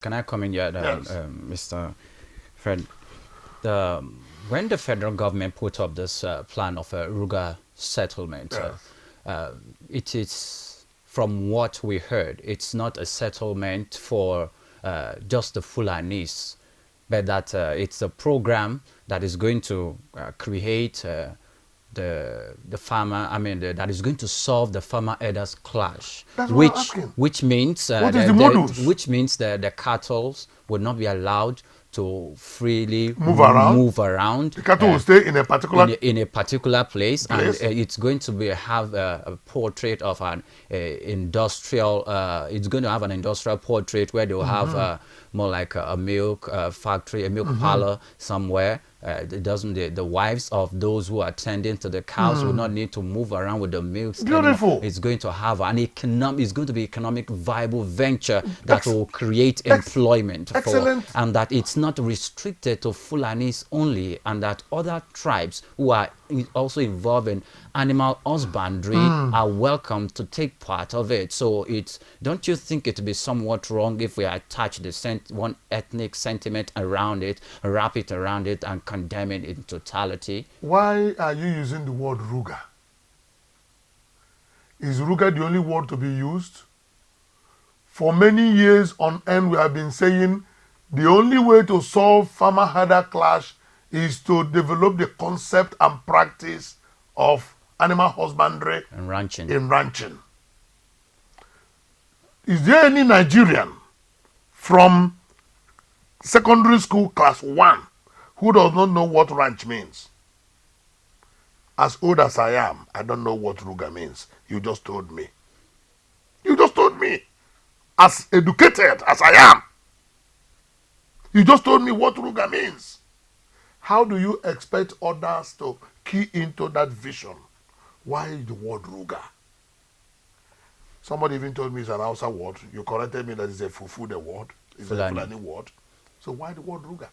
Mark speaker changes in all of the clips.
Speaker 1: Can I come in here,
Speaker 2: Yes.
Speaker 1: Mr. Fred? The, when the federal government put up this plan of a Ruga settlement,
Speaker 2: Yes.
Speaker 1: it is, from what we heard, it's not a settlement for just the Fulanis, but that it's a program that is going to create the farmer, that is going to solve the farmer herders clash,
Speaker 2: That's what I'm asking.
Speaker 1: which means
Speaker 2: What is the modus?
Speaker 1: the cattle would not be allowed to freely
Speaker 2: Move around.
Speaker 1: move around
Speaker 2: The cattle will stay in a particular
Speaker 1: in a particular place, and
Speaker 2: place.
Speaker 1: it's going to be have a portrait of an industrial. It's going to have an industrial portrait where they'll have more like a milk factory, a milk parlor somewhere. It doesn't the wives of those who are tending to the cows will not need to move around with the milks anymore.
Speaker 2: Beautiful.
Speaker 1: It's going to have an economic. It's going to be economic viable venture that will create
Speaker 2: ex
Speaker 1: employment for,
Speaker 2: excellent.
Speaker 1: and that it's not restricted to Fulanis only, and that other tribes who are also involved in animal husbandry are welcome to take part of it. So it's, don't you think it would be somewhat wrong if we attach the one ethnic sentiment around it, wrap it around it, and condemn it in totality?
Speaker 2: Why are you using the word Ruga? Is Ruga the only word to be used? For many years on end, we have been saying the only way to solve farmer-herder clash is to develop the concept and practice of animal husbandry
Speaker 1: And ranching.
Speaker 2: in ranching. Is there any Nigerian from secondary school class 1 who does not know what ranch means? As old as I am, I don't know what Ruga means. You just told me. You just told me. As educated as I am, you just told me what Ruga means. How do you expect others to key into that vision? Why the word Ruga? Somebody even told me it's an Hausa word. You corrected me that it's a Fufu the word. It's
Speaker 1: Fulani.
Speaker 2: a Fulani word. So why the word Ruga?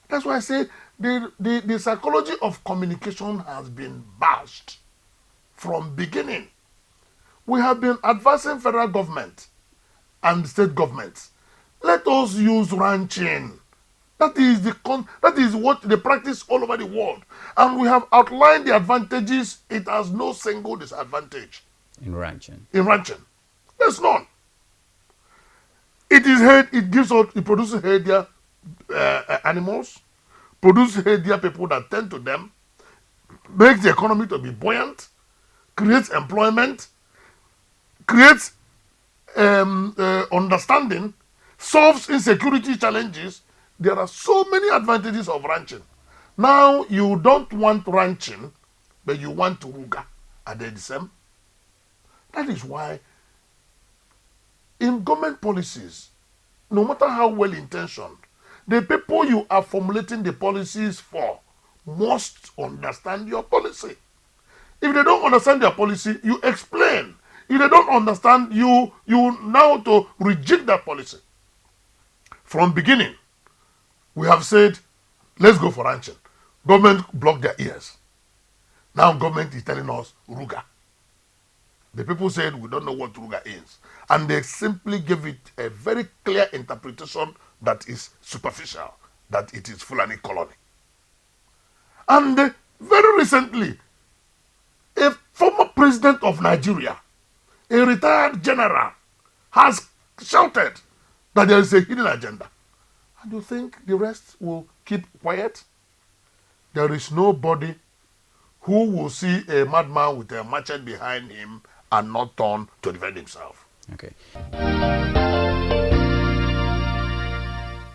Speaker 2: That's why I say the psychology of communication has been bashed from beginning. We have been advising federal government and state governments. Let us use ranching. That is what they practice all over the world. And we have outlined the advantages. It has no single disadvantage
Speaker 1: In ranching.
Speaker 2: in ranching. There's none. It is head, it gives out, it produces healthier animals, produces healthier people that tend to them, makes the economy to be buoyant, creates employment, creates understanding, solves insecurity challenges. There are so many advantages of ranching. Now you don't want ranching, but you want Ruga. Are they the same? That is why in government policies, no matter how well intentioned, the people you are formulating the policies for must understand your policy. If they don't understand your policy, you explain. If they don't understand, you now to reject that policy. From beginning, we have said, let's go for ranching. Government blocked their ears. Now government is telling us Ruga. The people said we don't know what Ruga is. And they simply gave it a very clear interpretation that is superficial, that it is Fulani colony. And very recently, a former president of Nigeria, a retired general, has shouted that there is a hidden agenda. And you think the rest will keep quiet? There is nobody who will see a madman with a machete behind him and not turn to defend himself.
Speaker 1: Okay.